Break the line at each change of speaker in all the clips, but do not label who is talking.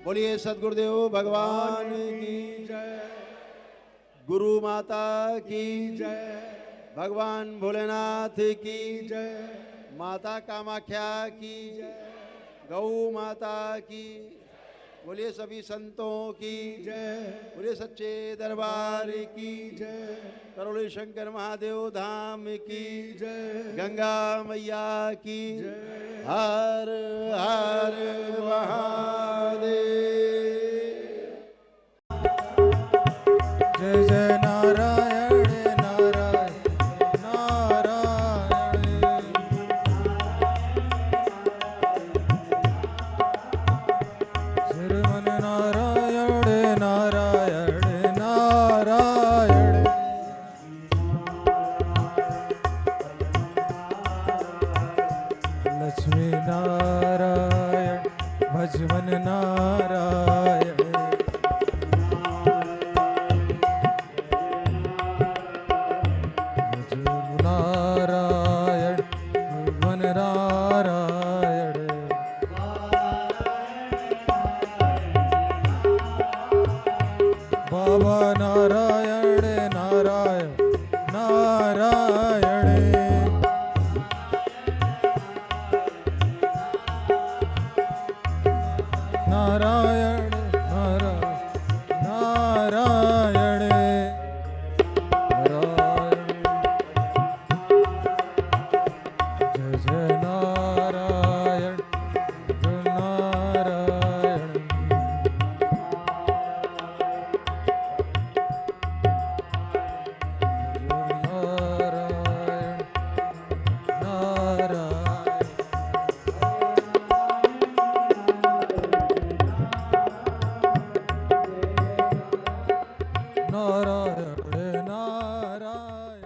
बोलिए सद्गुरुदेव भगवान की
जय।
गुरु माता की
जय।
भगवान भोलेनाथ की
जय।
माता कामाख्या की गौ माता की बोलिए सभी संतों की
जय।
बोलिए सच्चे दरबार की
जय।
करोली शंकर महादेव धाम की
जय।
गंगा मैया की
जय।
हर हर महादेव।
जय जय नारायण नारायण नारायण। श्रीमन नारायण नारायण नारायण। लक्ष्मी नारायण भजमन नारायण। नारायण भगवन नारायण। बाबा नारायण नारायण नारायण। नारायण नारायण नारायण। जय जय नारायण नारायण। नारायण नारायण। नारायण नारायण।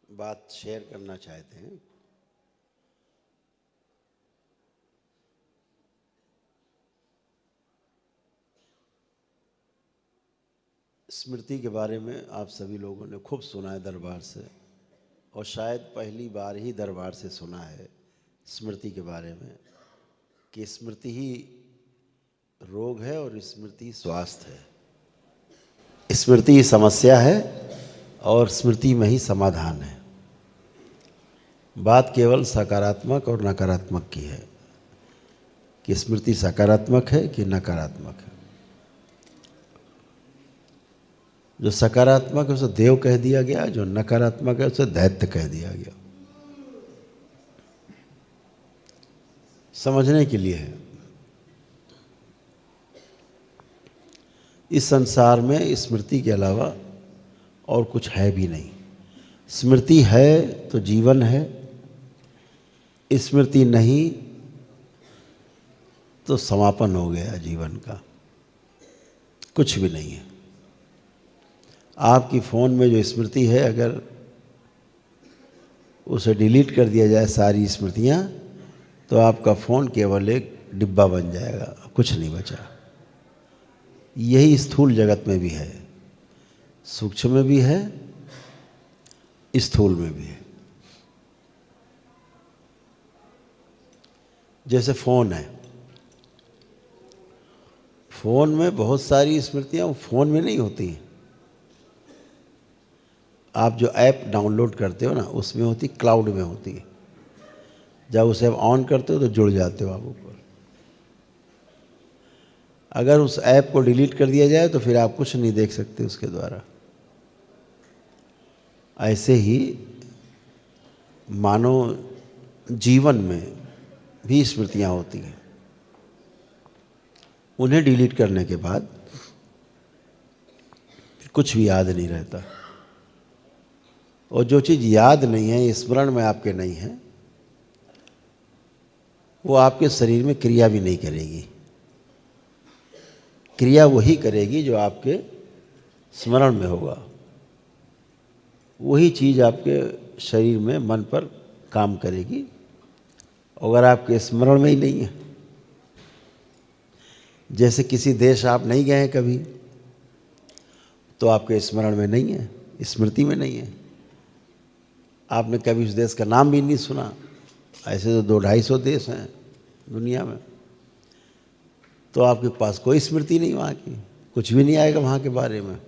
बात शेयर करना चाहते हैं। स्मृति के बारे में आप सभी लोगों ने खूब सुना है दरबार से, और शायद पहली बार ही दरबार से सुना है स्मृति के बारे में कि स्मृति ही रोग है और स्मृति ही स्वास्थ्य है। स्मृति ही समस्या है और स्मृति में ही समाधान है। बात केवल सकारात्मक और नकारात्मक की है कि स्मृति सकारात्मक है कि नकारात्मक है। जो सकारात्मक है उसे देव कह दिया गया, जो नकारात्मक है उसे दैत्य कह दिया गया। समझने के लिए है। इस संसार में स्मृति के अलावा और कुछ है भी नहीं। स्मृति है तो जीवन है, स्मृति नहीं तो समापन हो गया जीवन का, कुछ भी नहीं है। आपकी फ़ोन में जो स्मृति है, अगर उसे डिलीट कर दिया जाए सारी स्मृतियाँ, तो आपका फ़ोन केवल एक डिब्बा बन जाएगा, कुछ नहीं बचा। यही स्थूल जगत में भी है, सूक्ष्म में भी है, स्थूल में भी है। जैसे फ़ोन है, फ़ोन में बहुत सारी स्मृतियाँ फ़ोन में नहीं होती हैं। आप जो ऐप डाउनलोड करते हो ना, उसमें होती, क्लाउड में होती है। जब उसे आप ऑन करते हो तो जुड़ जाते हो आप ऊपर। अगर उस ऐप को डिलीट कर दिया जाए तो फिर आप कुछ नहीं देख सकते उसके द्वारा। ऐसे ही मानव जीवन में भी स्मृतियाँ होती हैं। उन्हें डिलीट करने के बाद फिर कुछ भी याद नहीं रहता, और जो चीज़ याद नहीं है, स्मरण में आपके नहीं है, वो आपके शरीर में क्रिया भी नहीं करेगी। क्रिया वही करेगी जो आपके स्मरण में होगा। वही चीज़ आपके शरीर में, मन पर काम करेगी। अगर आपके स्मरण में ही नहीं है, जैसे किसी देश आप नहीं गए हैं कभी, तो आपके स्मरण में नहीं है, स्मृति में नहीं है। आपने कभी उस देश का नाम भी नहीं सुना, ऐसे तो 200-250 देश हैं दुनिया में, तो आपके पास कोई स्मृति नहीं वहाँ की, कुछ भी नहीं आएगा वहाँ के बारे में।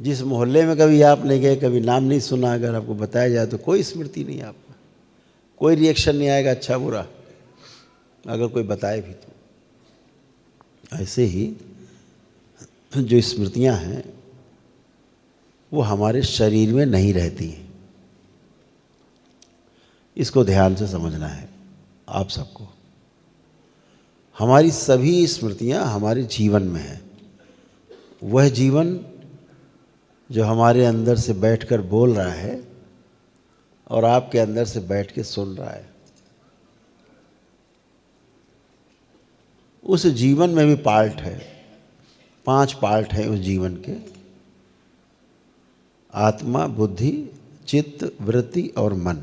जिस मोहल्ले में कभी आप नहीं गए, कभी नाम नहीं सुना, अगर आपको बताया जाए तो कोई स्मृति नहीं आपका, कोई रिएक्शन नहीं आएगा अच्छा बुरा, अगर कोई बताए भी तो। ऐसे ही जो स्मृतियां हैं वो हमारे शरीर में नहीं रहती हैं, इसको ध्यान से समझना है आप सबको। हमारी सभी स्मृतियां हमारे जीवन में हैं, वह जीवन जो हमारे अंदर से बैठकर बोल रहा है और आपके अंदर से बैठ के सुन रहा है। उस जीवन में भी पार्ट है, 5 पार्ट हैं उस जीवन के: आत्मा, बुद्धि, चित्त, वृत्ति और मन।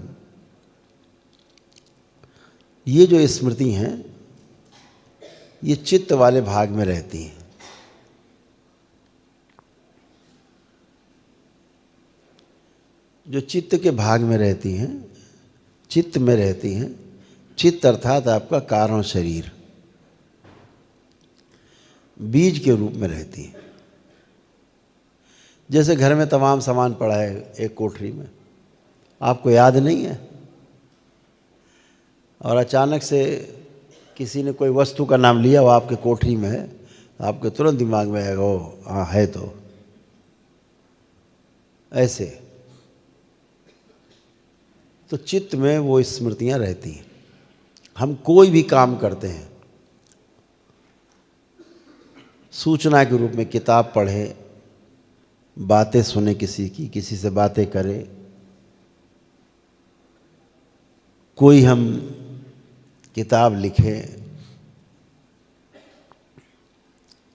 ये जो स्मृति हैं ये चित्त वाले भाग में रहती हैं। जो चित्त के भाग में रहती हैं, चित्त में रहती हैं, चित्त अर्थात आपका कारण शरीर, बीज के रूप में रहती है। जैसे घर में तमाम सामान पड़ा है एक कोठरी में, आपको याद नहीं है, और अचानक से किसी ने कोई वस्तु का नाम लिया, वो आपके कोठरी में है, आपके तुरंत दिमाग में आएगा ओ हाँ है। तो ऐसे तो चित्त में वो स्मृतियां रहती हैं। हम कोई भी काम करते हैं, सूचना के रूप में किताब पढ़े, बातें सुने किसी की, किसी से बातें करें, कोई हम किताब लिखें,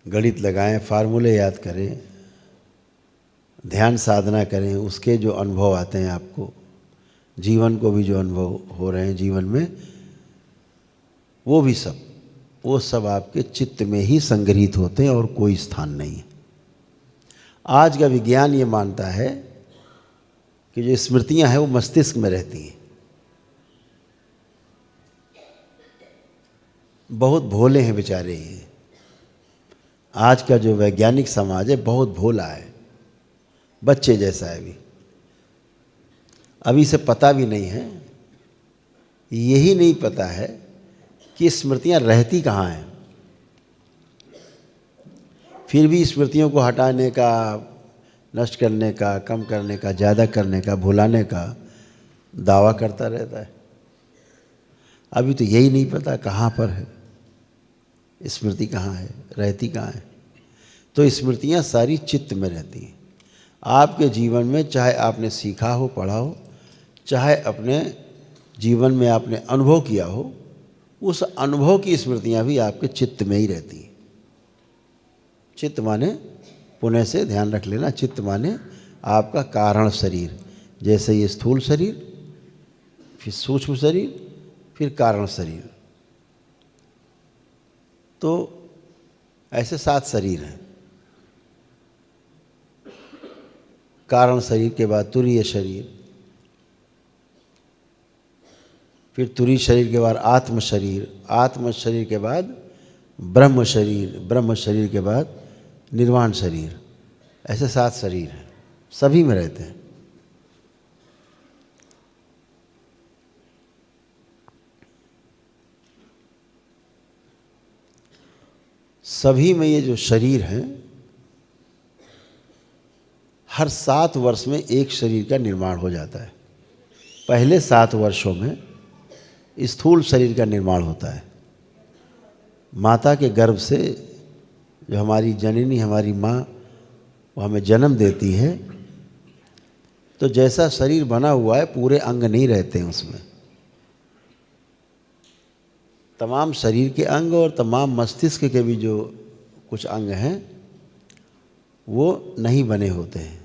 गणित लगाएं, फार्मूले याद करें, ध्यान साधना करें, उसके जो अनुभव आते हैं आपको, जीवन को भी जो अनुभव हो रहे हैं जीवन में, वो सब आपके चित्त में ही संग्रहित होते हैं और कोई स्थान नहीं है। आज का विज्ञान ये मानता है कि जो स्मृतियां हैं वो मस्तिष्क में रहती हैं। बहुत भोले हैं बेचारे ये। आज का जो वैज्ञानिक समाज है बहुत भोला है, बच्चे जैसा है। अभी से पता भी नहीं है, यही नहीं पता है कि स्मृतियां रहती कहाँ हैं। फिर भी स्मृतियों को हटाने का, नष्ट करने का, कम करने का, ज़्यादा करने का, भुलाने का दावा करता रहता है। अभी तो यही नहीं पता कहाँ पर है स्मृति, कहाँ है, रहती कहाँ है। तो स्मृतियाँ सारी चित्त में रहती हैं। आपके जीवन में चाहे आपने सीखा हो, पढ़ा हो, चाहे अपने जीवन में आपने अनुभव किया हो, उस अनुभव की स्मृतियाँ भी आपके चित्त में ही रहती हैं। चित्त माने, पुनः से ध्यान रख लेना, चित्त माने आपका कारण शरीर। जैसे ये स्थूल शरीर, फिर सूक्ष्म शरीर, फिर कारण शरीर, तो ऐसे 7 शरीर हैं। कारण शरीर के बाद तुरीय शरीर, फिर तुरीय शरीर के बाद आत्म शरीर, आत्म शरीर के बाद ब्रह्म शरीर, ब्रह्म शरीर के बाद निर्वाण शरीर। ऐसे 7 शरीर हैं, सभी में रहते हैं। सभी में ये जो शरीर हैं, हर 7 वर्ष में एक शरीर का निर्माण हो जाता है। पहले 7 वर्षों में स्थूल शरीर का निर्माण होता है। माता के गर्भ से जो हमारी जननी, हमारी माँ, वो हमें जन्म देती है, तो जैसा शरीर बना हुआ है पूरे अंग नहीं रहते हैं उसमें। तमाम शरीर के अंग और तमाम मस्तिष्क के भी जो कुछ अंग हैं वो नहीं बने होते हैं।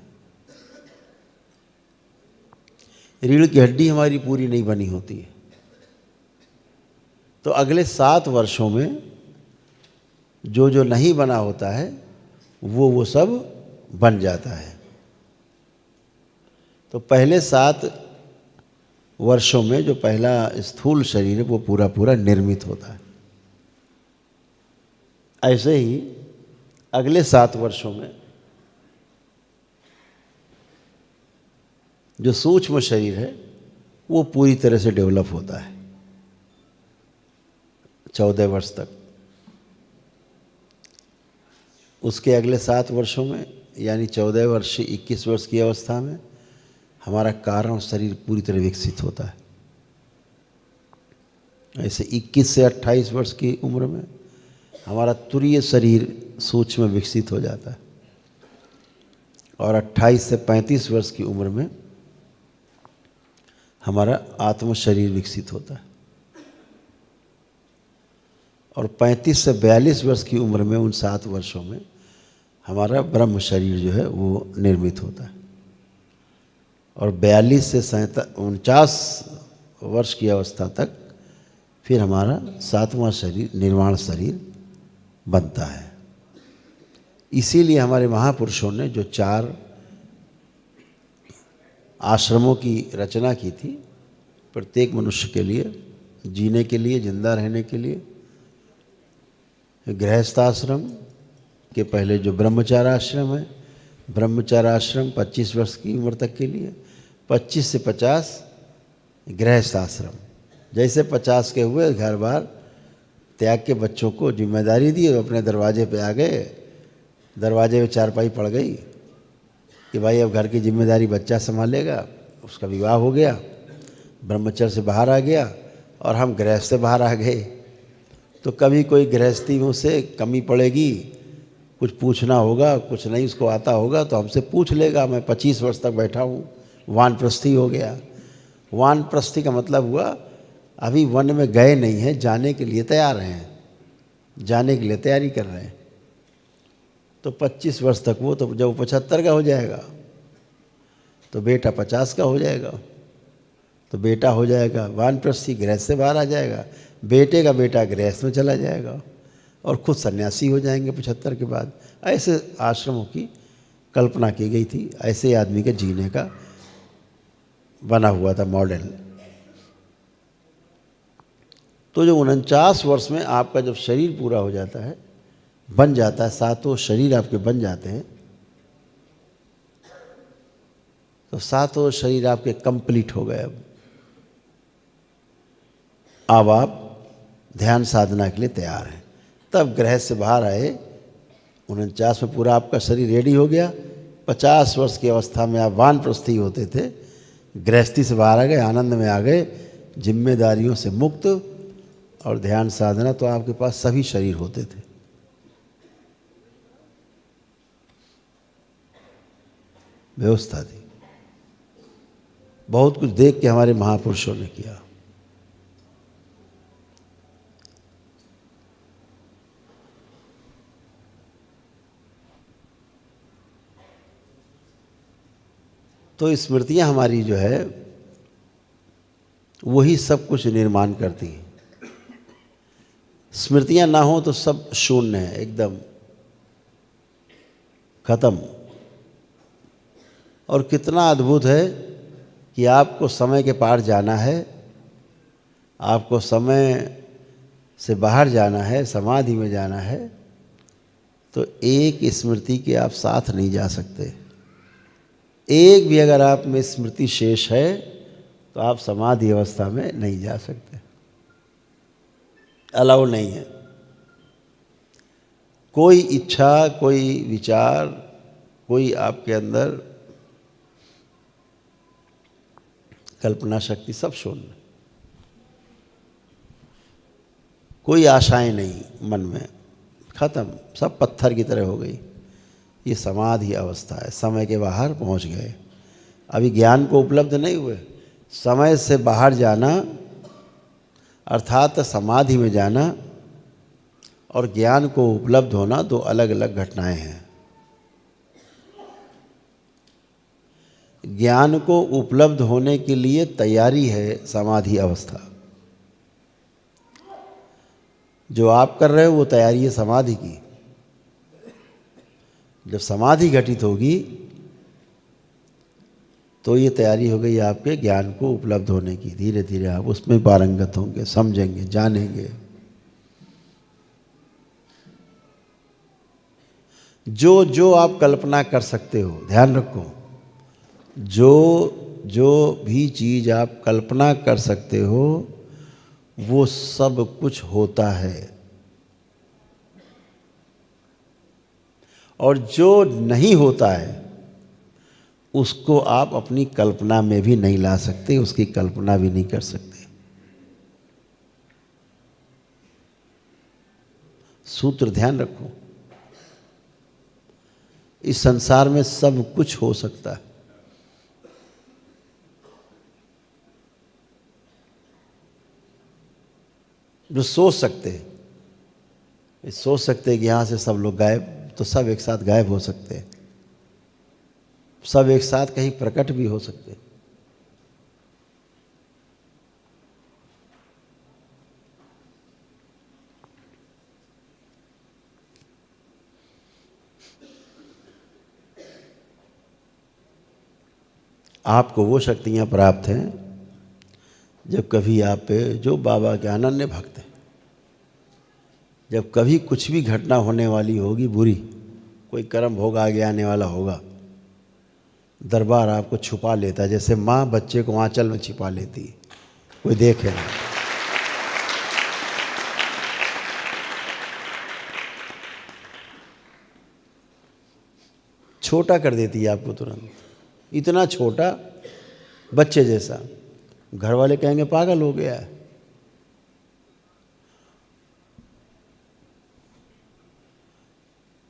रीढ़ की हड्डी हमारी पूरी नहीं बनी होती है। तो अगले 7 वर्षों में जो जो नहीं बना होता है वो सब बन जाता है। तो पहले 7 वर्षों में जो पहला स्थूल शरीर है वो पूरा पूरा निर्मित होता है। ऐसे ही अगले 7 वर्षों में जो सूक्ष्म शरीर है वो पूरी तरह से डेवलप होता है 14 वर्ष तक। उसके अगले 7 वर्षों में यानी 14 वर्ष से 21 वर्ष की अवस्था में हमारा कारण शरीर पूरी तरह विकसित होता है। ऐसे 21 से 28 वर्ष की उम्र में हमारा तुरीय शरीर सूक्ष्म विकसित हो जाता है और 28 से 35 वर्ष की उम्र में हमारा आत्म शरीर विकसित होता है और 35 से 42 वर्ष की उम्र में उन 7 वर्षों में हमारा ब्रह्म शरीर जो है वो निर्मित होता है और 42 से 49 वर्ष की अवस्था तक फिर हमारा 7वां शरीर निर्वाण शरीर बनता है। इसीलिए हमारे महापुरुषों ने जो 4 आश्रमों की रचना की थी प्रत्येक मनुष्य के लिए जीने के लिए, जिंदा रहने के लिए, गृहस्थाश्रम के पहले जो ब्रह्मचार्य आश्रम है, ब्रह्मचार्य आश्रम 25 वर्ष की उम्र तक के लिए, 25 से 50 गृहस्थाश्रम। जैसे 50 के हुए घर बार त्याग के बच्चों को जिम्मेदारी दी, अपने दरवाजे पे आ गए, दरवाजे में चारपाई पड़ गई कि भाई अब घर की जिम्मेदारी बच्चा संभालेगा। उसका विवाह हो गया, ब्रह्मचर्य से बाहर आ गया और हम गृहस्थ से बाहर आ गए। तो कभी कोई गृहस्थी में से कमी पड़ेगी, कुछ पूछना होगा, कुछ नहीं उसको आता होगा तो हमसे पूछ लेगा। मैं 25 वर्ष तक बैठा हूँ, वानप्रस्थी हो गया। वानप्रस्थी का मतलब हुआ अभी वन में गए नहीं हैं, जाने के लिए तैयार हैं, जाने के लिए तैयारी कर रहे हैं। तो 25 वर्ष तक वो, तो जब 75 का हो जाएगा तो बेटा 50 का हो जाएगा, तो बेटा हो जाएगा वानप्रस्थी, गृहस्थ से बाहर आ जाएगा। बेटे का बेटा गृहस्थ में चला जाएगा और खुद सन्यासी हो जाएंगे 75 के बाद। ऐसे आश्रमों की कल्पना की गई थी, ऐसे आदमी के जीने का बना हुआ था मॉडल। तो जो 49 वर्ष में आपका जब शरीर पूरा हो जाता है, बन जाता है, 7 शरीर आपके बन जाते हैं, तो 7 शरीर आपके कंप्लीट हो गए। अब आप ध्यान साधना के लिए तैयार हैं। तब गृहस्थ से बाहर आए, 49 में पूरा आपका शरीर रेडी हो गया। 50 वर्ष की अवस्था में आप वानप्रस्थी होते थे, गृहस्थी से बाहर आ गए, आनंद में आ गए, जिम्मेदारियों से मुक्त, और ध्यान साधना तो आपके पास सभी शरीर होते थे। व्यवस्था थी, बहुत कुछ देख के हमारे महापुरुषों ने किया। तो स्मृतियाँ हमारी जो है वही सब कुछ निर्माण करती हैं। स्मृतियाँ ना हो तो सब शून्य है, एकदम खत्म। और कितना अद्भुत है कि आपको समय के पार जाना है, आपको समय से बाहर जाना है, समाधि में जाना है, तो एक स्मृति के आप साथ नहीं जा सकते। एक भी अगर आप में स्मृति शेष है तो आप समाधि अवस्था में नहीं जा सकते, अलाउ नहीं है। कोई इच्छा, कोई विचार, कोई आपके अंदर कल्पना शक्ति, सब शून्य। कोई आशाएं नहीं मन में, खत्म, सब पत्थर की तरह हो गई। ये समाधि अवस्था है, समय के बाहर पहुंच गए। अभी ज्ञान को उपलब्ध नहीं हुए। समय से बाहर जाना अर्थात समाधि में जाना और ज्ञान को उपलब्ध होना दो अलग अलग घटनाएं हैं। ज्ञान को उपलब्ध होने के लिए तैयारी है समाधि अवस्था। जो आप कर रहे हो वो तैयारी है समाधि की। जब समाधि घटित होगी तो ये तैयारी हो गई आपके ज्ञान को उपलब्ध होने की। धीरे धीरे आप उसमें पारंगत होंगे, समझेंगे, जानेंगे। जो जो आप कल्पना कर सकते हो, ध्यान रखो, जो जो भी चीज़ आप कल्पना कर सकते हो वो सब कुछ होता है। और जो नहीं होता है उसको आप अपनी कल्पना में भी नहीं ला सकते, उसकी कल्पना भी नहीं कर सकते। सूत्र ध्यान रखो, इस संसार में सब कुछ हो सकता है। जो सोच सकते हैं, सोच सकते हैं कि यहाँ से सब लोग गायब, तो सब एक साथ गायब हो सकते हैं। सब एक साथ कहीं प्रकट भी हो सकते हैं। आपको वो शक्तियाँ प्राप्त हैं जब कभी आप पे, जो बाबा के अनन्य भक्त हैं, जब कभी कुछ भी घटना होने वाली होगी बुरी, कोई कर्म भोग आगे आने वाला होगा, दरबार आपको छुपा लेता है, जैसे माँ बच्चे को आंचल में छिपा लेती है, कोई देखे ना। छोटा कर देती है आपको तुरंत, इतना छोटा, बच्चे जैसा। घर वाले कहेंगे पागल हो गया है।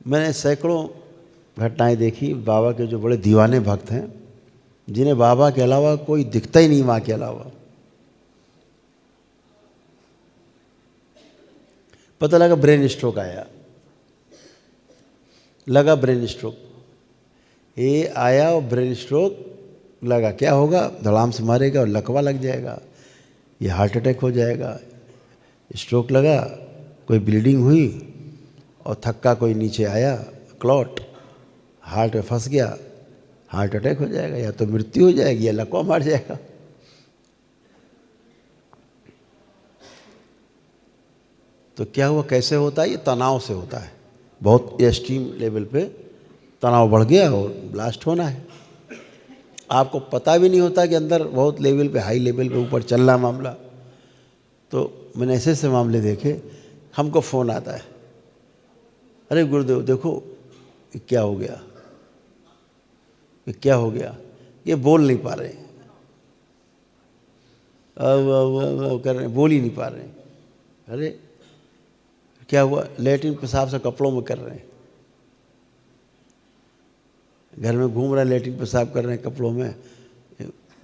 मैंने सैकड़ों घटनाएं देखी। बाबा के जो बड़े दीवाने भक्त हैं, जिन्हें बाबा के अलावा कोई दिखता ही नहीं, माँ के अलावा, पता लगा ब्रेन स्ट्रोक आया, लगा ब्रेन स्ट्रोक, ये आया और ब्रेन स्ट्रोक लगा। क्या होगा, धड़ाम से मारेगा और लकवा लग जाएगा, ये हार्ट अटैक हो जाएगा। स्ट्रोक लगा, कोई ब्लीडिंग हुई और थक्का कोई नीचे आया, क्लॉट, हार्ट में फंस गया, हार्ट अटैक हो जाएगा, या तो मृत्यु हो जाएगी या लकवा मार जाएगा। तो क्या हुआ, कैसे होता है, ये तनाव से होता है। बहुत एक्सट्रीम लेवल पे तनाव बढ़ गया और ब्लास्ट होना है। आपको पता भी नहीं होता कि अंदर बहुत लेवल पे, हाई लेवल पे ऊपर चल रहा मामला। तो मैंने ऐसे ऐसे मामले देखे। हमको फ़ोन आता है, अरे गुरुदेव देखो ये क्या हो गया, ये क्या हो गया, ये बोल नहीं पा रहे, कर रहे, बोल ही नहीं पा रहे। अरे क्या हुआ, लेटरिन पेशाब से कपड़ों में कर रहे हैं, घर में घूम रहे हैं, लेटरिन पेशाब कर रहे हैं कपड़ों में,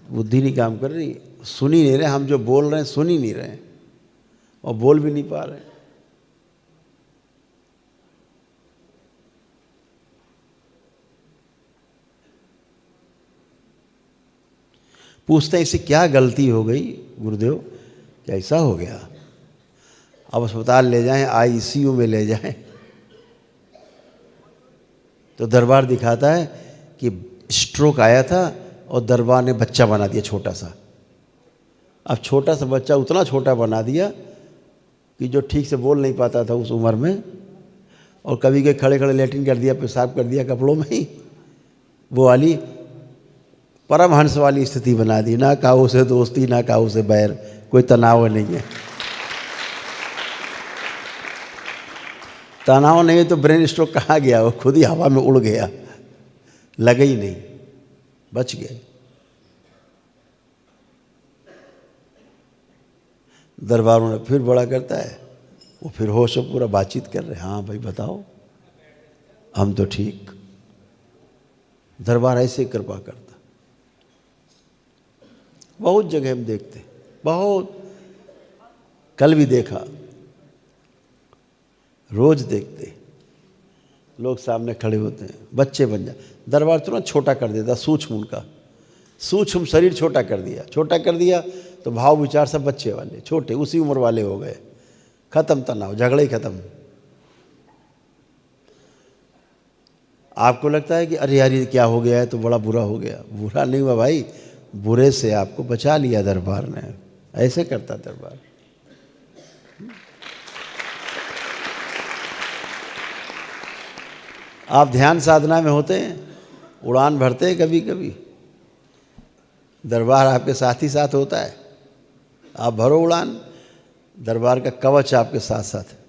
बुद्धि नहीं काम कर रही, सुन ही नहीं रहे, हम जो बोल रहे हैं सुन ही नहीं रहे हैं, और बोल भी नहीं पा रहे। पूछते हैं इससे क्या गलती हो गई गुरुदेव, क्या ऐसा हो गया, अब अस्पताल ले जाएं, आईसीयू में ले जाएं। तो दरबार दिखाता है कि स्ट्रोक आया था और दरबार ने बच्चा बना दिया छोटा सा। अब छोटा सा बच्चा उतना छोटा बना दिया कि जो ठीक से बोल नहीं पाता था उस उम्र में, और कभी के खड़े खड़े लेटरिन कर दिया, पेशाब कर दिया कपड़ों में ही, वो वाली परमहंस वाली स्थिति बना दी। ना काऊ से दोस्ती, ना काऊ से बैर, कोई तनाव नहीं है। तनाव नहीं है तो ब्रेन स्ट्रोक कहाँ गया, वो खुद ही हवा में उड़ गया, लगे ही नहीं, बच गए। दरबारों ने फिर बड़ा करता है, वो फिर होश में पूरा बातचीत कर रहे, हाँ भाई बताओ, हम तो ठीक। दरबार ऐसे कृपा करता। बहुत जगह हम देखते, बहुत, कल भी देखा, रोज देखते, लोग सामने खड़े होते हैं, बच्चे बन जाए। दरबार तुरंत छोटा कर देता, सूक्ष्म, उनका सूक्ष्म शरीर छोटा कर दिया, छोटा कर दिया तो भाव विचार सब बच्चे वाले, छोटे, उसी उम्र वाले हो गए। खत्म तनाव, झगड़े ही खत्म। आपको लगता है कि अरे यार ये क्या हो गया है, तो बड़ा बुरा हो गया। बुरा नहीं हुआ भाई, बुरे से आपको बचा लिया दरबार ने। ऐसे करता दरबार। आप ध्यान साधना में होते हैं, उड़ान भरते हैं कभी कभी, दरबार आपके साथ ही साथ होता है। आप भरो उड़ान, दरबार का कवच आपके साथ साथ है।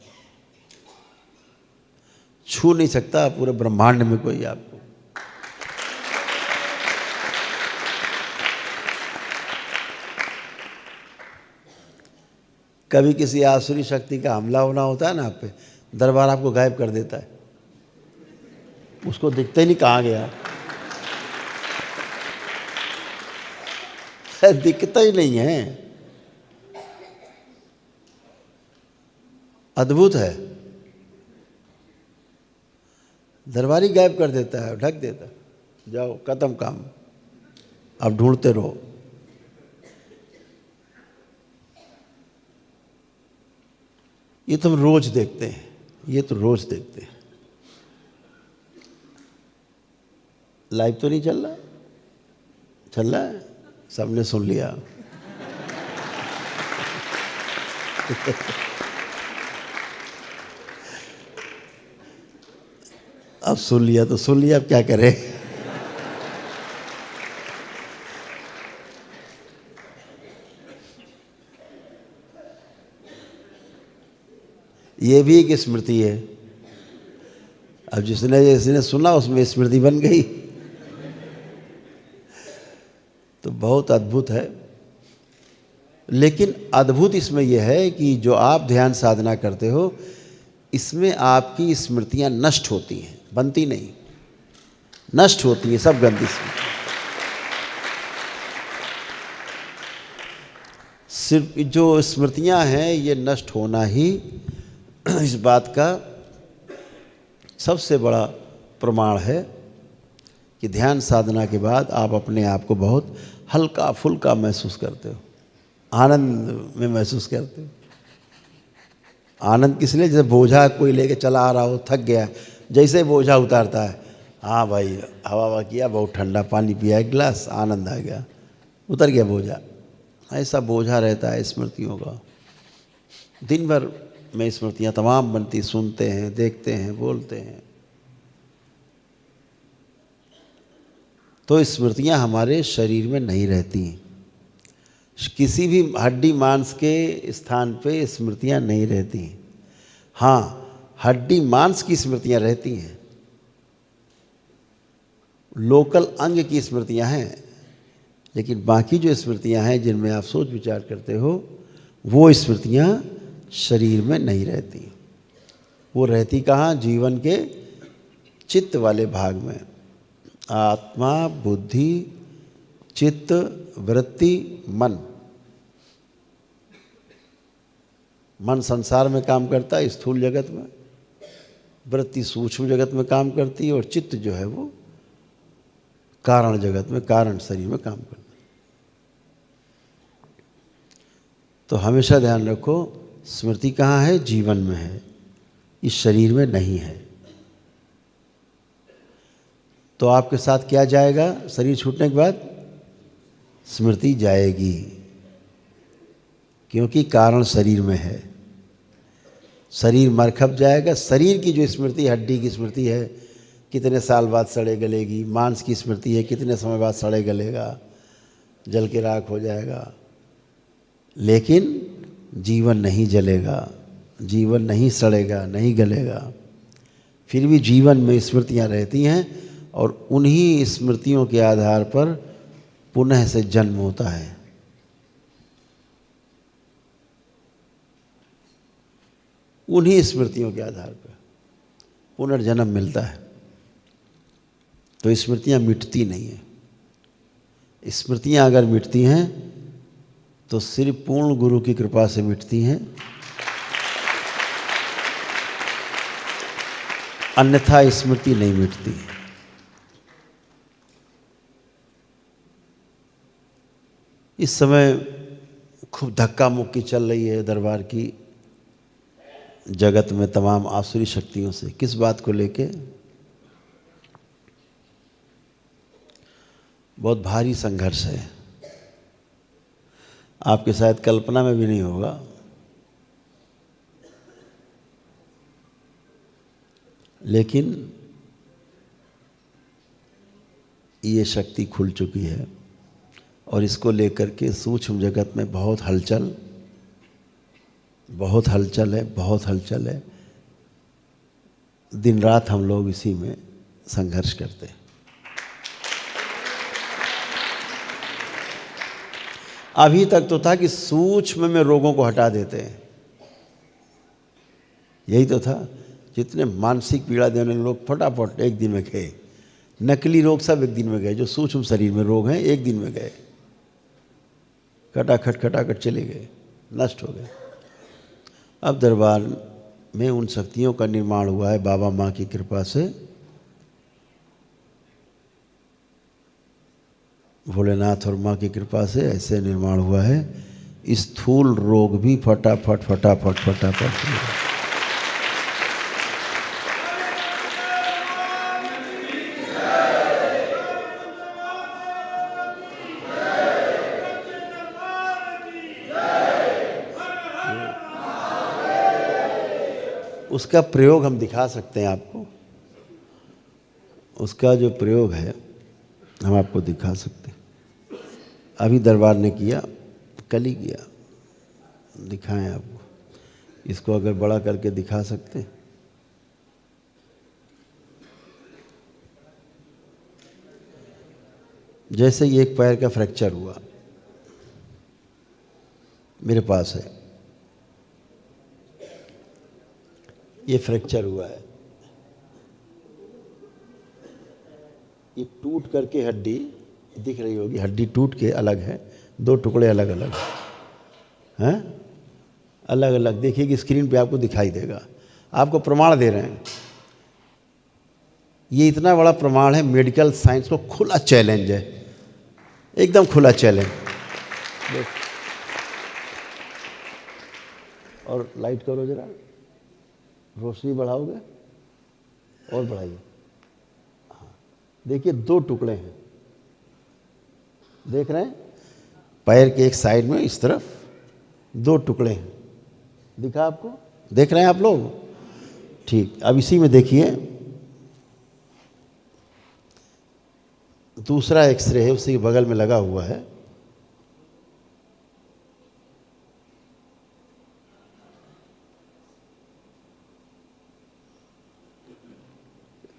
छू नहीं सकता पूरे ब्रह्मांड में कोई आपको। कभी किसी आसुरी शक्ति का हमला होना होता है ना आप पे, दरबार आपको गायब कर देता है, उसको दिखते ही नहीं कहाँ गया। दिखता ही नहीं है। अद्भुत है। दरबारी गायब कर देता है, ढक देता है, जाओ खत्म काम, अब ढूंढते रहो। ये तो हम रोज देखते हैं, ये तो रोज देखते हैं। लाइव तो नहीं चल रहा? चल रहा है, सबने सुन लिया। अब सुन लिया तो सुन लिया, अब क्या करें। ये भी एक स्मृति है। अब जिसने सुना उसमें स्मृति बन गई, तो बहुत अद्भुत है। लेकिन अद्भुत इसमें यह है कि जो आप ध्यान साधना करते हो, इसमें आपकी स्मृतियां नष्ट होती हैं, बनती नहीं, नष्ट होती हैं सब गंदी स्मृति। सिर्फ जो स्मृतियां हैं ये नष्ट होना ही इस बात का सबसे बड़ा प्रमाण है कि ध्यान साधना के बाद आप अपने आप को बहुत हल्का फुल्का महसूस करते हो, आनंद में महसूस करते हो। आनंद किस लिए? जैसे बोझा कोई लेके चला आ रहा हो, थक गया, जैसे बोझा उतारता है, हाँ भाई हवा हवा किया, बहुत ठंडा पानी पिया एक गिलास, आनंद आ गया, उतर गया बोझा। ऐसा बोझा रहता है स्मृतियों का। दिन भर में स्मृतियाँ तमाम बनती, सुनते हैं, देखते हैं, बोलते हैं। तो स्मृतियाँ हमारे शरीर में नहीं रहती। किसी भी हड्डी मांस के स्थान पे स्मृतियाँ नहीं रहती। हाँ, हड्डी मांस की स्मृतियाँ रहती हैं, लोकल अंग की स्मृतियाँ हैं, लेकिन बाकी जो स्मृतियाँ हैं जिनमें आप सोच विचार करते हो, वो स्मृतियाँ शरीर में नहीं रहती। वो रहती कहाँ? जीवन के चित्त वाले भाग में। आत्मा, बुद्धि, चित्त, वृत्ति, मन। मन संसार में काम करता है, स्थूल जगत में। वृत्ति सूक्ष्म जगत में काम करती है, और चित्त जो है वो कारण जगत में, कारण शरीर में काम करता है। तो हमेशा ध्यान रखो, स्मृति कहाँ है? जीवन में है, इस शरीर में नहीं है। तो आपके साथ क्या जाएगा शरीर छूटने के बाद? स्मृति जाएगी, क्योंकि कारण शरीर में है। शरीर मरखप जाएगा। शरीर की जो स्मृति, हड्डी की स्मृति है, कितने साल बाद सड़े गलेगी। मांस की स्मृति है, कितने समय बाद सड़े गलेगा, जल के राख हो जाएगा। लेकिन जीवन नहीं जलेगा, जीवन नहीं सड़ेगा, नहीं गलेगा। फिर भी जीवन में स्मृतियाँ रहती हैं, और उन्हीं स्मृतियों के आधार पर पुनः से जन्म होता है। उन्हीं स्मृतियों के आधार पर पुनर्जन्म मिलता है। तो स्मृतियाँ मिटती नहीं हैं। स्मृतियाँ अगर मिटती हैं तो सिर्फ पूर्ण गुरु की कृपा से मिटती हैं, अन्यथा स्मृति नहीं मिटती। इस समय खूब धक्का मुक्की चल रही है दरबार की जगत में तमाम आसुरी शक्तियों से। किस बात को लेके? बहुत भारी संघर्ष है, आपके शायद कल्पना में भी नहीं होगा। लेकिन ये शक्ति खुल चुकी है और इसको लेकर के सूक्ष्म जगत में बहुत हलचल है, बहुत हलचल है। दिन रात हम लोग इसी में संघर्ष करते हैं। अभी तक तो था कि सूक्ष्म में रोगों को हटा देते हैं, यही तो था। जितने मानसिक पीड़ा देने वाले लोग फटाफट एक दिन में गए, नकली रोग सब एक दिन में गए, जो सूक्ष्म शरीर में रोग हैं एक दिन में गए, खटाखट चले गए, नष्ट हो गए। अब दरबार में उन शक्तियों का निर्माण हुआ है बाबा माँ की कृपा से, भोलेनाथ और माँ की कृपा से ऐसे निर्माण हुआ है। स्थूल रोग भी फटाफट उसका प्रयोग हम दिखा सकते हैं आपको। उसका जो प्रयोग है हम आपको दिखा सकते हैं। अभी दरबार ने किया, कल ही किया, दिखाएं आपको। इसको अगर बड़ा करके दिखा सकते हैं। जैसे ये एक पैर का फ्रैक्चर हुआ, मेरे पास है, ये फ्रैक्चर हुआ है, ये टूट करके हड्डी दिख रही होगी, हड्डी टूट के अलग है, दो टुकड़े अलग अलग हैं, अलग अलग। देखिए कि स्क्रीन पे आपको दिखाई देगा, आपको प्रमाण दे रहे हैं। ये इतना बड़ा प्रमाण है, मेडिकल साइंस को खुला चैलेंज है, एकदम खुला चैलेंज। और लाइट करो जरा, रोशनी बढ़ाओगे और बढ़ाइए। हाँ, देखिए दो टुकड़े हैं, देख रहे हैं, पैर के एक साइड में इस तरफ दो टुकड़े हैं, दिखा आपको, देख रहे हैं आप लोग? ठीक। अब इसी में देखिए दूसरा एक्सरे है, उसी के बगल में लगा हुआ है।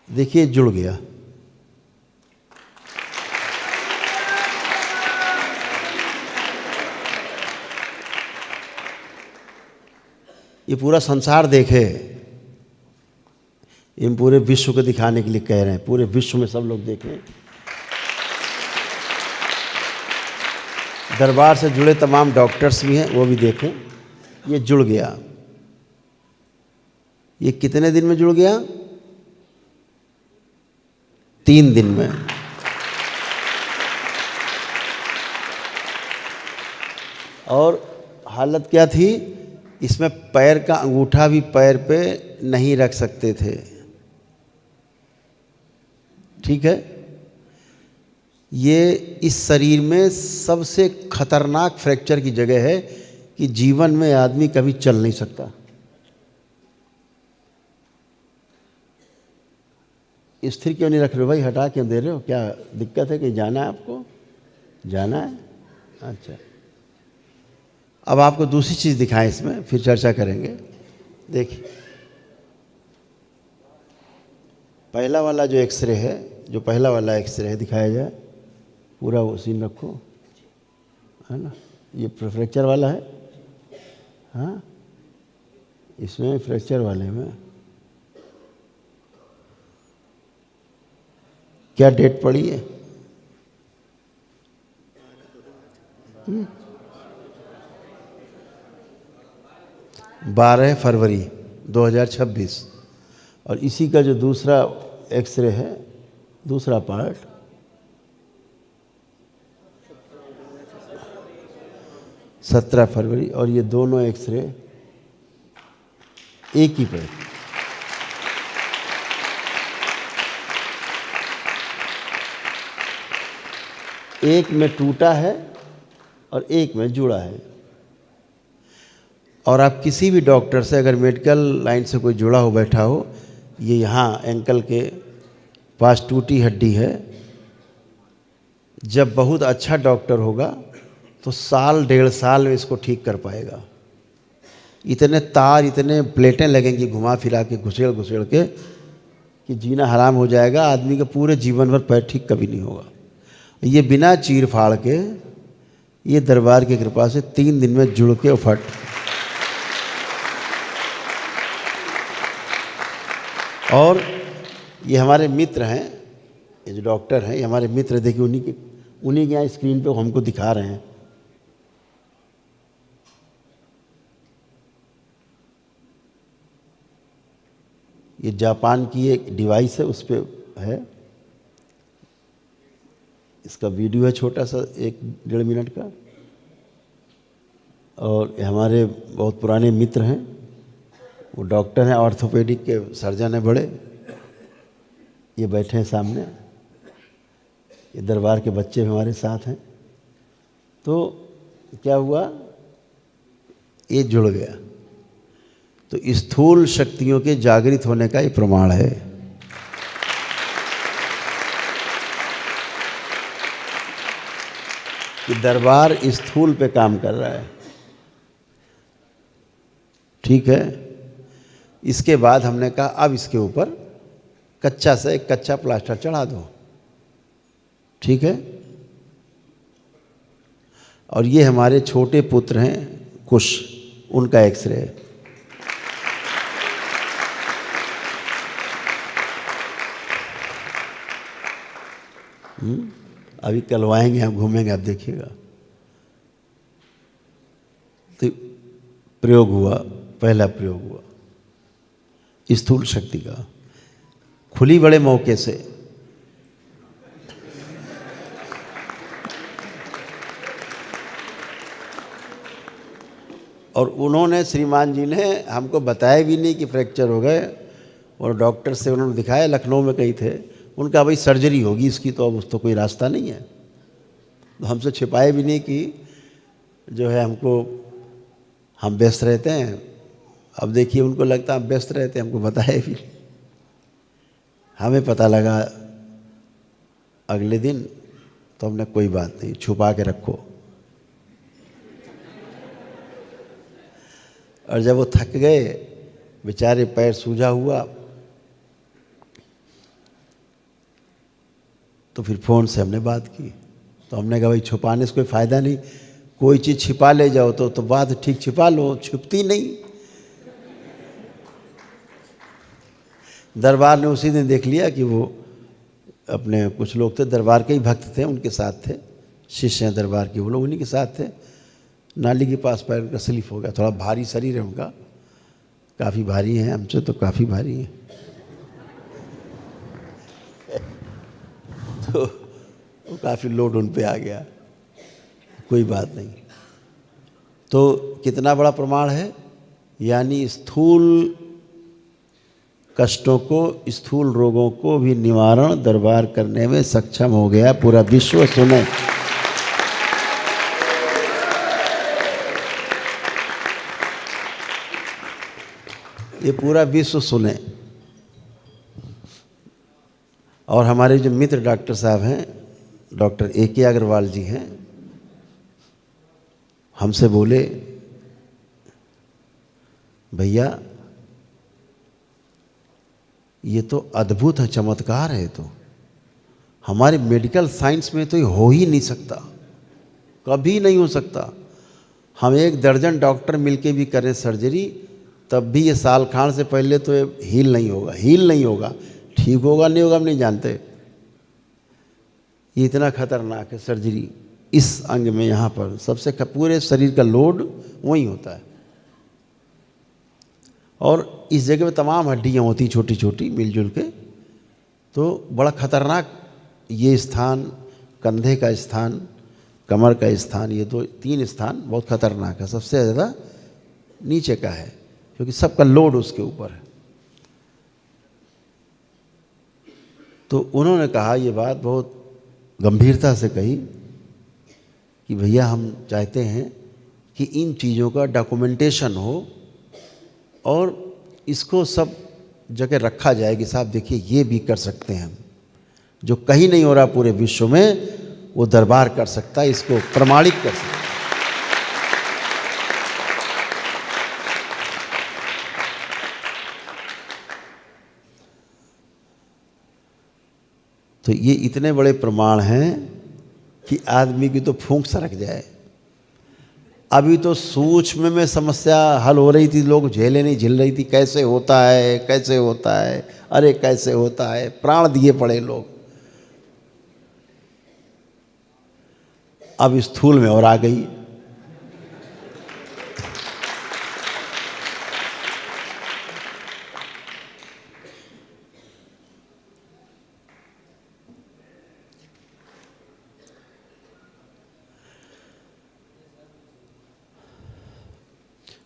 देखिए जुड़ गया, ये पूरा संसार देखे, इन पूरे विश्व को दिखाने के लिए कह रहे हैं, पूरे विश्व में सब लोग देखें। दरबार से जुड़े तमाम डॉक्टर्स भी हैं, वो भी देखें। ये जुड़ गया, ये कितने दिन में जुड़ गया? 3 दिन में। और हालत क्या थी? इसमें पैर का अंगूठा भी पैर पे नहीं रख सकते थे, ठीक है। ये इस शरीर में सबसे खतरनाक फ्रैक्चर की जगह है कि जीवन में आदमी कभी चल नहीं सकता। स्थिर क्यों नहीं रख रहे हो भाई? हटा क्यों दे रहे हो? क्या दिक्कत है? कहीं जाना है आपको? जाना है? अच्छा, अब आपको दूसरी चीज़ दिखाएं, इसमें फिर चर्चा करेंगे। देखिए पहला वाला जो एक्सरे है, जो पहला वाला एक्सरे है, दिखाया जाए पूरा, वो सीन रखो, है ना। ये फ्रैक्चर वाला है, हाँ, इसमें फ्रैक्चर वाले में क्या डेट पड़ी है? 12 फरवरी 2026। और इसी का जो दूसरा एक्सरे है, दूसरा पार्ट, 17 फरवरी। और ये दोनों एक्सरे एक ही पे। एक में टूटा है और एक में जुड़ा है। और आप किसी भी डॉक्टर से अगर मेडिकल लाइन से कोई जुड़ा हो बैठा हो, ये यहाँ एंकल के पास टूटी हड्डी है, जब बहुत अच्छा डॉक्टर होगा तो साल 1.5 साल में इसको ठीक कर पाएगा। इतने तार, इतने प्लेटें लगेंगी घुमा फिरा के, घुसेड़ घुसेड़ के, कि जीना हराम हो जाएगा। आदमी का पूरे जीवन भर पैर ठीक कभी नहीं होगा। ये बिना चीर फाड़ के, ये दरबार की कृपा से 3 दिन में जुड़ के फट। और ये हमारे मित्र हैं, ये जो डॉक्टर हैं, ये हमारे मित्र, देखिए उन्हीं के यहाँ स्क्रीन पे हमको दिखा रहे हैं। ये जापान की एक डिवाइस है, उस पे है, इसका वीडियो है छोटा सा 1-1.5 मिनट का। और ये हमारे बहुत पुराने मित्र हैं, वो डॉक्टर हैं, ऑर्थोपेडिक के सर्जन हैं बड़े, ये बैठे हैं सामने। ये दरबार के बच्चे भी हमारे साथ हैं। तो क्या हुआ, ये जुड़ गया। तो स्थूल शक्तियों के जागृत होने का ये प्रमाण है। कि दरबार स्थूल पे काम कर रहा है। ठीक है। इसके बाद हमने कहा अब इसके ऊपर कच्चा से एक कच्चा प्लास्टर चढ़ा दो। ठीक है। और ये हमारे छोटे पुत्र हैं कुश, उनका एक्सरे है। अभी कलवाएंगे, हम घूमेंगे, आप देखिएगा। तो प्रयोग हुआ, पहला प्रयोग हुआ स्थूल शक्ति का, खुली बड़े मौके से। और उन्होंने, श्रीमान जी ने हमको बताया भी नहीं कि फ्रैक्चर हो गए। और डॉक्टर से उन्होंने दिखाया, लखनऊ में कहीं थे, उनका भाई सर्जरी होगी इसकी, तो अब उस तो कोई रास्ता नहीं है। तो हमसे छिपाए भी नहीं कि जो है हमको, हम व्यस्त रहते हैं। अब देखिए उनको लगता है हम व्यस्त रहते हैं, हमको बताया भी। हमें पता लगा अगले दिन, तो हमने कोई बात नहीं, छुपा के रखो। और जब वो थक गए बेचारे, पैर सूजा हुआ, तो फिर फ़ोन से हमने बात की। तो हमने कहा भाई छुपाने से कोई फ़ायदा नहीं, कोई चीज़ छिपा ले जाओ तो बात ठीक छिपा लो, छुपती नहीं। दरबार ने उसी दिन देख लिया कि वो अपने कुछ लोग थे, दरबार के ही भक्त थे, उनके साथ थे, शिष्य हैं दरबार के, वो लोग उन्हीं के साथ थे। नाली के पास पैर उनका स्लिप हो गया, थोड़ा भारी शरीर है उनका, काफ़ी भारी है, हमसे तो काफ़ी भारी है। तो वो काफ़ी लोड उन पे आ गया, कोई बात नहीं। तो कितना बड़ा प्रमाण है, यानी स्थूल कष्टों को, स्थूल रोगों को भी निवारण दरबार करने में सक्षम हो गया। पूरा विश्व सुने। ये पूरा विश्व सुने। और हमारे जो मित्र डॉक्टर साहब हैं, डॉक्टर A.K. अग्रवाल जी हैं, हमसे बोले भैया ये तो अद्भुत है, चमत्कार है। तो हमारे मेडिकल साइंस में तो ये हो ही नहीं सकता, कभी नहीं हो सकता। हम 1 दर्जन डॉक्टर मिलके भी करें सर्जरी, तब भी ये साल खान से पहले तो ये हील नहीं होगा, हील नहीं होगा। ठीक होगा नहीं होगा हम नहीं जानते। ये इतना खतरनाक है सर्जरी इस अंग में। यहाँ पर सबसे पूरे शरीर का लोड वहीं होता है। और इस जगह में तमाम हड्डियाँ होती छोटी छोटी मिलजुल के, तो बड़ा खतरनाक ये स्थान, कंधे का स्थान, कमर का स्थान, ये 2-3 स्थान बहुत खतरनाक है। सबसे ज़्यादा नीचे का है, क्योंकि सबका लोड उसके ऊपर है। तो उन्होंने कहा, ये बात बहुत गंभीरता से कही कि भैया हम चाहते हैं कि इन चीज़ों का डॉक्यूमेंटेशन हो और इसको सब जगह रखा जाए कि साहब देखिए ये भी कर सकते हैं हम, जो कहीं नहीं हो रहा पूरे विश्व में वो दरबार कर सकता है, इसको प्रमाणित कर सकता है। तो ये इतने बड़े प्रमाण हैं कि आदमी की तो फूंक सरक जाए। अभी तो सूक्ष्म में समस्या हल हो रही थी, लोग झेले नहीं झेल रही थी, कैसे होता है कैसे होता है, अरे कैसे होता है, प्राण दिए पड़े लोग। अब स्थूल में और आ गई।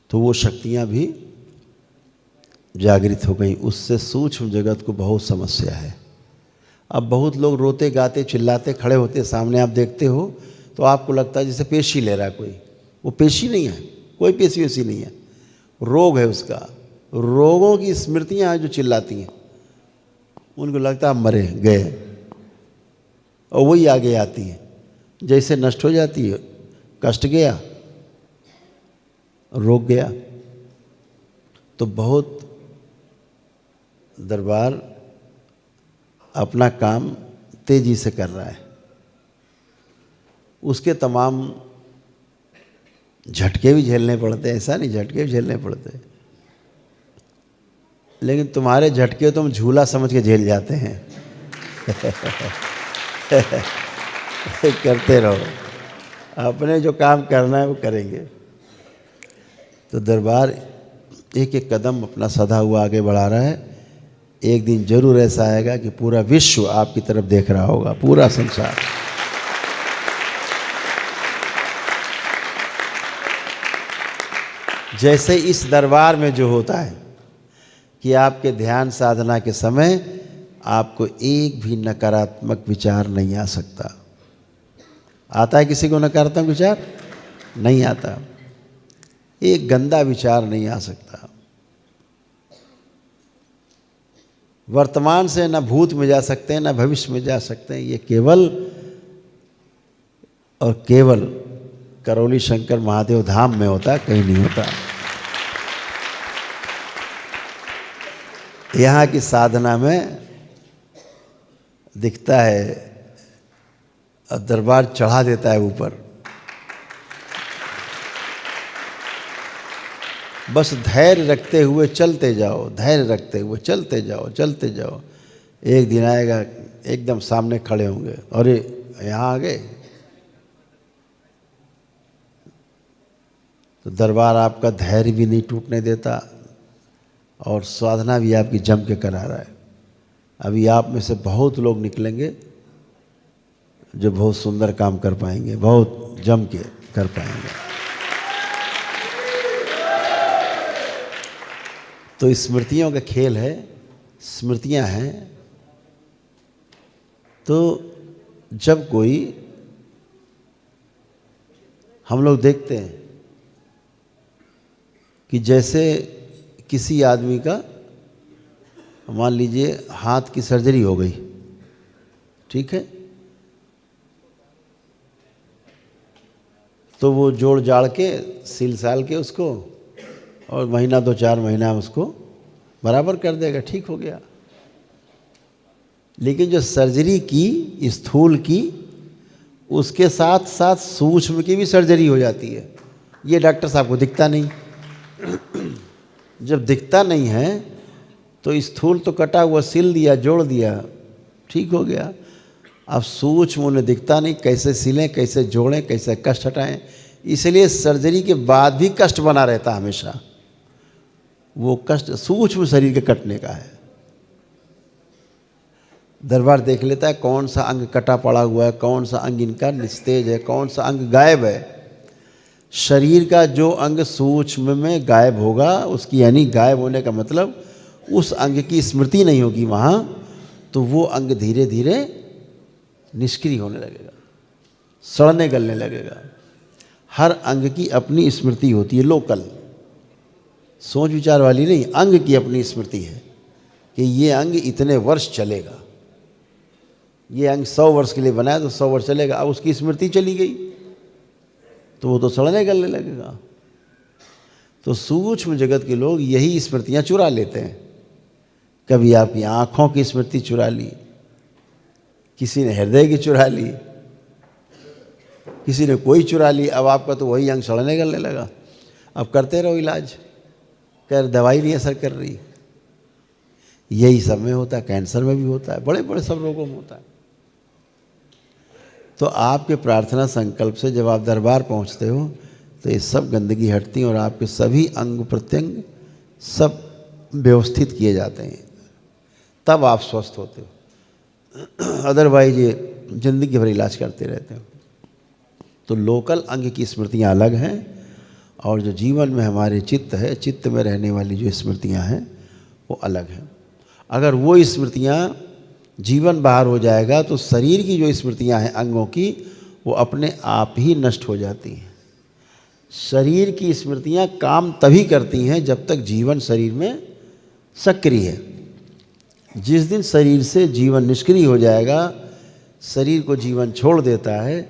तो वो शक्तियाँ भी जागृत हो गई। उससे सूक्ष्म जगत को बहुत समस्या है। अब बहुत लोग रोते गाते चिल्लाते खड़े होते सामने, आप देखते हो तो आपको लगता है जैसे पेशी ले रहा है कोई। वो पेशी नहीं है, कोई पेशी वैसी नहीं है, रोग है उसका। रोगों की स्मृतियाँ हैं जो चिल्लाती हैं, उनको लगता है मरे गए, और वही आगे आती है, जैसे नष्ट हो जाती है। कष्ट गया, रोक गया। तो बहुत दरबार अपना काम तेजी से कर रहा है। उसके तमाम झटके भी झेलने पड़ते हैं, ऐसा नहीं झटके भी झेलने पड़ते, लेकिन तुम्हारे झटके तुम झूला समझ के झेल जाते हैं। करते रहो, अपने जो काम करना है वो करेंगे। तो दरबार एक एक कदम अपना सधा हुआ आगे बढ़ा रहा है। एक दिन जरूर ऐसा आएगा कि पूरा विश्व आपकी तरफ देख रहा होगा, पूरा संसार। जैसे इस दरबार में जो होता है कि आपके ध्यान साधना के समय आपको एक भी नकारात्मक विचार नहीं आ सकता। आता है किसी को नकारात्मक विचार? नहीं आता। एक गंदा विचार नहीं आ सकता। वर्तमान से न भूत में जा सकते हैं न भविष्य में जा सकते हैं। ये केवल और केवल करौली शंकर महादेव धाम में होता है, कहीं नहीं होता। यहाँ की साधना में दिखता है और दरबार चढ़ा देता है ऊपर। बस धैर्य रखते हुए चलते जाओ, धैर्य रखते हुए चलते जाओ, चलते जाओ। एक दिन आएगा एकदम सामने खड़े होंगे, अरे यहाँ आ गए। तो दरबार आपका धैर्य भी नहीं टूटने देता और साधना भी आपकी जम के करा रहा है। अभी आप में से बहुत लोग निकलेंगे जो बहुत सुंदर काम कर पाएंगे, बहुत जम के कर पाएंगे। तो स्मृतियों का खेल है, स्मृतियां हैं। तो जब कोई हम लोग देखते हैं कि जैसे किसी आदमी का मान लीजिए हाथ की सर्जरी हो गई, ठीक है, तो वो जोड़ जाड़ के सिल साल के उसको और महीना 2-4 महीना उसको बराबर कर देगा, ठीक हो गया। लेकिन जो सर्जरी की स्थूल की, उसके साथ साथ सूक्ष्म की भी सर्जरी हो जाती है। ये डॉक्टर साहब को दिखता नहीं। जब दिखता नहीं है तो स्थूल तो कटा हुआ सिल दिया, जोड़ दिया, ठीक हो गया। अब सूक्ष्म उन्हें दिखता नहीं, कैसे सिलें, कैसे जोड़ें, कैसे कष्ट हटाएं। इसलिए सर्जरी के बाद भी कष्ट बना रहता हमेशा। वो कष्ट सूक्ष्म शरीर के कटने का है। दरबार देख लेता है कौन सा अंग कटा पड़ा हुआ है, कौन सा अंग इनका निस्तेज है, कौन सा अंग गायब है। शरीर का जो अंग सूक्ष्म में गायब होगा, उसकी यानी गायब होने का मतलब उस अंग की स्मृति नहीं होगी वहाँ, तो वो अंग धीरे धीरे निष्क्रिय होने लगेगा। सड़ने गलने लगेगा। हर अंग की अपनी स्मृति होती है, लोकल, सोच विचार वाली नहीं, अंग की अपनी स्मृति है कि ये अंग इतने वर्ष चलेगा। ये अंग 100 वर्ष के लिए बनाया तो 100 वर्ष चलेगा। अब उसकी स्मृति चली गई तो वो तो सड़ने गलने लगेगा। तो सूक्ष्म जगत के लोग यही स्मृतियाँ चुरा लेते हैं। कभी आपकी आँखों की स्मृति चुरा ली, किसी ने हृदय की चुरा ली, किसी ने कोई चुरा ली। अब आपका तो वही अंग सड़ने गलने लगा। अब करते रहो इलाज, कर दवाई नहीं असर कर रही। यही सब में होता है, कैंसर में भी होता है, बड़े बड़े सब रोगों में होता है। तो आपके प्रार्थना संकल्प से जब आप दरबार पहुंचते हो तो ये सब गंदगी हटती है और आपके सभी अंग प्रत्यंग सब व्यवस्थित किए जाते हैं, तब आप स्वस्थ होते हो। अदरवाइज ये जिंदगी भर इलाज करते रहते हो। तो लोकल अंग की स्मृतियाँ अलग हैं और जो जीवन में हमारे चित्त है, चित्त में रहने वाली जो स्मृतियाँ हैं वो अलग हैं। अगर वो स्मृतियाँ जीवन बाहर हो जाएगा तो शरीर की जो स्मृतियाँ हैं अंगों की, वो अपने आप ही नष्ट हो जाती हैं। शरीर की स्मृतियाँ काम तभी करती हैं जब तक जीवन शरीर में सक्रिय है। जिस दिन शरीर से जीवन निष्क्रिय हो जाएगा, शरीर को जीवन छोड़ देता है,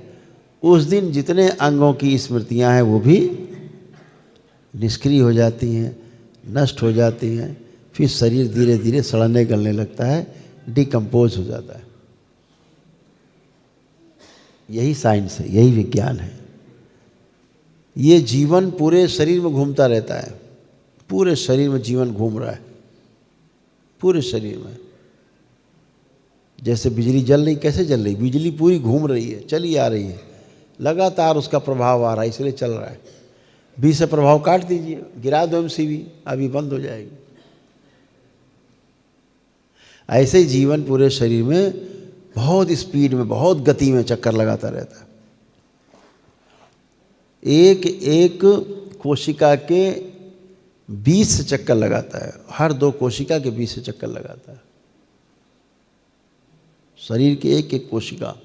उस दिन जितने अंगों की स्मृतियाँ हैं वो भी निष्क्रिय हो जाती हैं, नष्ट हो जाती हैं। फिर शरीर धीरे धीरे सड़ने गलने लगता है, डिकम्पोज हो जाता है। यही साइंस है, यही विज्ञान है। ये जीवन पूरे शरीर में घूमता रहता है, पूरे शरीर में जीवन घूम रहा है, पूरे शरीर में। जैसे बिजली जल रही, कैसे जल रही? बिजली पूरी घूम रही है, चली आ रही है, लगातार उसका प्रभाव आ रहा है, इसलिए चल रहा है। बीच से प्रभाव काट दीजिए, गिरा दो MCB, अभी बंद हो जाएगी। ऐसे ही जीवन पूरे शरीर में बहुत स्पीड में, बहुत गति में चक्कर लगाता रहता है। एक एक कोशिका के 20 से चक्कर लगाता है, हर 2 कोशिका के 20 से चक्कर लगाता है। शरीर के एक एक कोशिका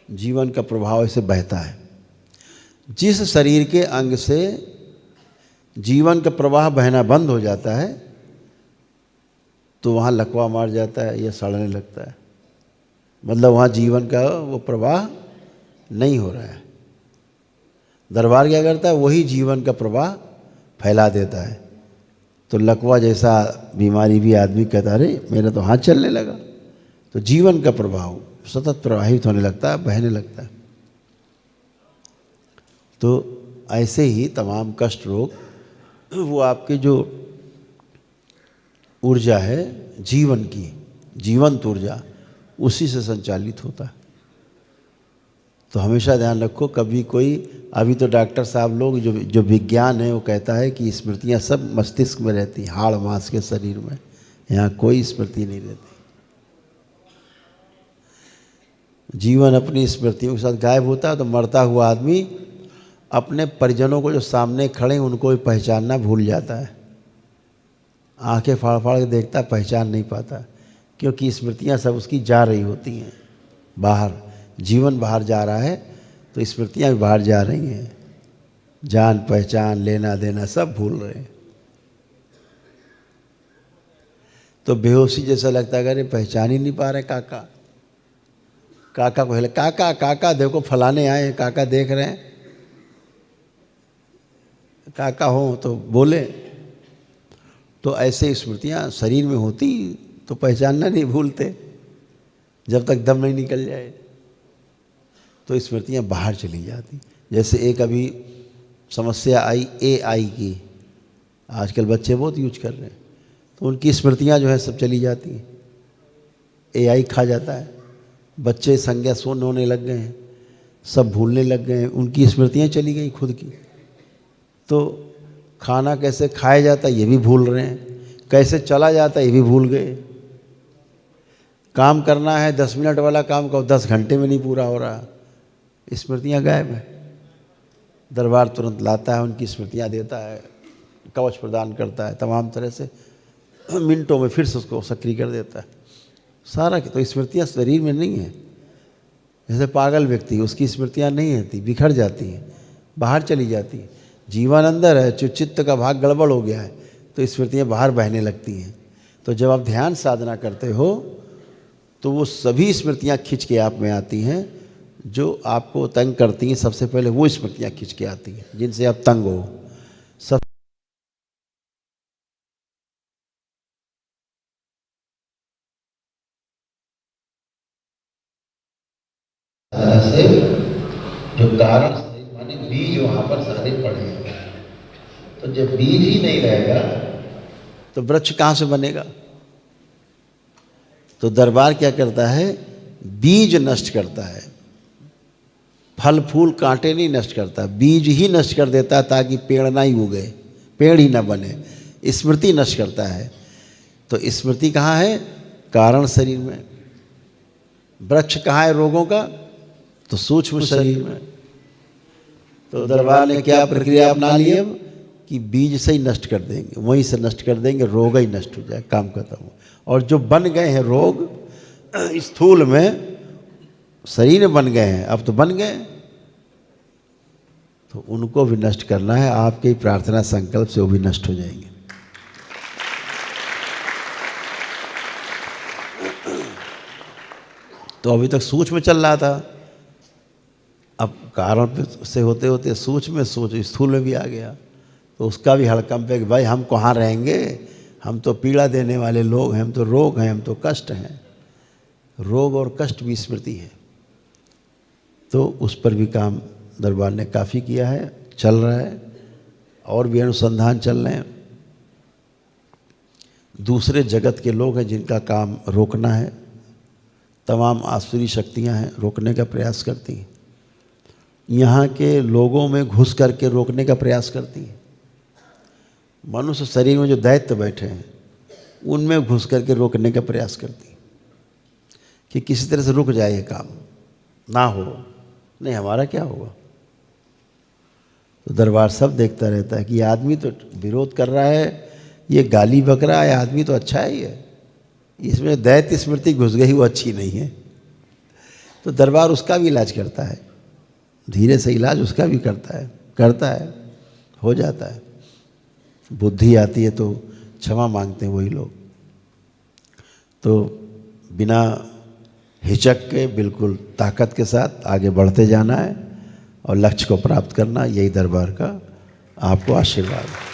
जीवन का प्रभाव ऐसे बहता है। जिस शरीर के अंग से जीवन का प्रवाह बहना बंद हो जाता है तो वहाँ लकवा मार जाता है या सड़ने लगता है, मतलब वहाँ जीवन का वो प्रवाह नहीं हो रहा है। दरबार क्या करता है? वही जीवन का प्रवाह फैला देता है। तो लकवा जैसा बीमारी भी आदमी कहता है, अरे मेरा तो हाथ चलने लगा। तो जीवन का प्रभाव सतत प्रवाहित होने लगता है, बहने लगता है। तो ऐसे ही तमाम कष्ट रोग, वो आपके जो ऊर्जा है जीवन की, जीवंत ऊर्जा, उसी से संचालित होता है। तो हमेशा ध्यान रखो, कभी कोई, अभी तो डॉक्टर साहब लोग जो विज्ञान है वो कहता है कि स्मृतियाँ सब मस्तिष्क में रहती, हाड़ मांस के शरीर में, यहाँ कोई स्मृति नहीं रहती। जीवन अपनी स्मृतियों के साथ गायब होता है तो मरता हुआ आदमी अपने परिजनों को जो सामने खड़े हैं उनको भी पहचानना भूल जाता है। आंखें फाड़ फाड़ के देखता है, पहचान नहीं पाता, क्योंकि स्मृतियाँ सब उसकी जा रही होती हैं बाहर। जीवन बाहर जा रहा है तो स्मृतियाँ भी बाहर जा रही हैं, जान पहचान लेना देना सब भूल रहे हैं। तो बेहोशी जैसा लगता है, अरे पहचान ही नहीं पा रहे काका। काका को हिले, काका काका देखो फलाने आए हैं, काका देख रहे हैं, काका हो तो बोले। तो ऐसे स्मृतियाँ शरीर में होती तो पहचानना नहीं भूलते जब तक दम नहीं निकल जाए। तो स्मृतियाँ बाहर चली जाती। जैसे एक अभी समस्या आई AI की, आजकल बच्चे बहुत यूज कर रहे हैं, तो उनकी स्मृतियाँ जो है सब चली जाती हैं, AI खा जाता है। बच्चे संज्ञा शून्य होने लग गए हैं, सब भूलने लग गए हैं, उनकी स्मृतियाँ चली गई खुद की। तो खाना कैसे खाया जाता है ये भी भूल रहे हैं, कैसे चला जाता है ये भी भूल गए। काम करना है 10 मिनट वाला काम को 10 घंटे में नहीं पूरा हो रहा, स्मृतियाँ गायब है। दरबार तुरंत लाता है, उनकी स्मृतियाँ देता है, कवच प्रदान करता है, तमाम तरह से मिनटों में फिर से उसको सक्रिय कर देता है सारा। तो स्मृतियाँ शरीर में नहीं है, जैसे पागल व्यक्ति, उसकी स्मृतियाँ नहीं रहती, बिखर जाती हैं, बाहर चली जाती हैं। जीवन अंदर है, जो चित्त का भाग गड़बड़ हो गया है तो स्मृतियाँ बाहर बहने लगती हैं। तो जब आप ध्यान साधना करते हो तो वो सभी स्मृतियाँ खींच के आप में आती हैं जो आपको तंग करती हैं। सबसे पहले वो स्मृतियाँ खींच के आती हैं जिनसे आप तंग हो। सब से जो कारण माने बीज वहाँ पर सारे पड़े हैं। तो जब बीज ही नहीं रहेगा तो वृक्ष कहाँ से बनेगा? तो दरबार क्या करता है? बीज नष्ट करता है, फल फूल कांटे नहीं नष्ट करता, बीज ही नष्ट कर देता है ताकि पेड़ ना ही उगे, पेड़ ही ना बने। स्मृति नष्ट करता है। तो स्मृति कहाँ है? कारण शरीर में। वृक्ष कहाँ है रोगों का? तो सूक्ष्म शरीर में। तो दरबार ने क्या प्रक्रिया अपना ली अब कि बीज से ही नष्ट कर देंगे, वहीं से नष्ट कर देंगे, रोग ही नष्ट हो जाए, काम खत्म हो। और जो बन गए हैं रोग स्थूल में, शरीर में बन गए हैं, अब तो बन गए, तो उनको भी नष्ट करना है। आपके प्रार्थना संकल्प से वो भी नष्ट हो जाएंगे। तो अभी तक सूक्ष्म चल रहा था, अब कारण से होते होते सूक्ष्म स्थूल में भी आ गया। तो उसका भी हड़कंप है कि भाई हम कहाँ रहेंगे, हम तो पीड़ा देने वाले लोग हैं, हम तो रोग हैं, हम तो कष्ट हैं। रोग और कष्ट भी स्मृति है। तो उस पर भी काम दरबार ने काफ़ी किया है, चल रहा है, और भी अनुसंधान चल रहे हैं। दूसरे जगत के लोग हैं जिनका काम रोकना है, तमाम आसुरी शक्तियां हैं, रोकने का प्रयास करती हैं। यहाँ के लोगों में घुस करके रोकने का प्रयास करती हैं। मनुष्य शरीर में जो दैत्य बैठे हैं उनमें घुस करके रोकने का प्रयास करती हैं कि किसी तरह से रुक जाए ये काम, ना हो, नहीं हमारा क्या होगा। तो दरबार सब देखता रहता है कि ये आदमी तो विरोध कर रहा है, ये गाली बक रहा है, आदमी तो अच्छा है, ये इसमें दैत्य स्मृति घुस गई, वो अच्छी नहीं है। तो दरबार उसका भी इलाज करता है, धीरे से इलाज उसका भी करता है, हो जाता है। बुद्धि आती है तो क्षमा मांगते हैं वही लोग। तो बिना हिचक के बिल्कुल ताकत के साथ आगे बढ़ते जाना है और लक्ष्य को प्राप्त करना, यही दरबार का आपको आशीर्वाद है।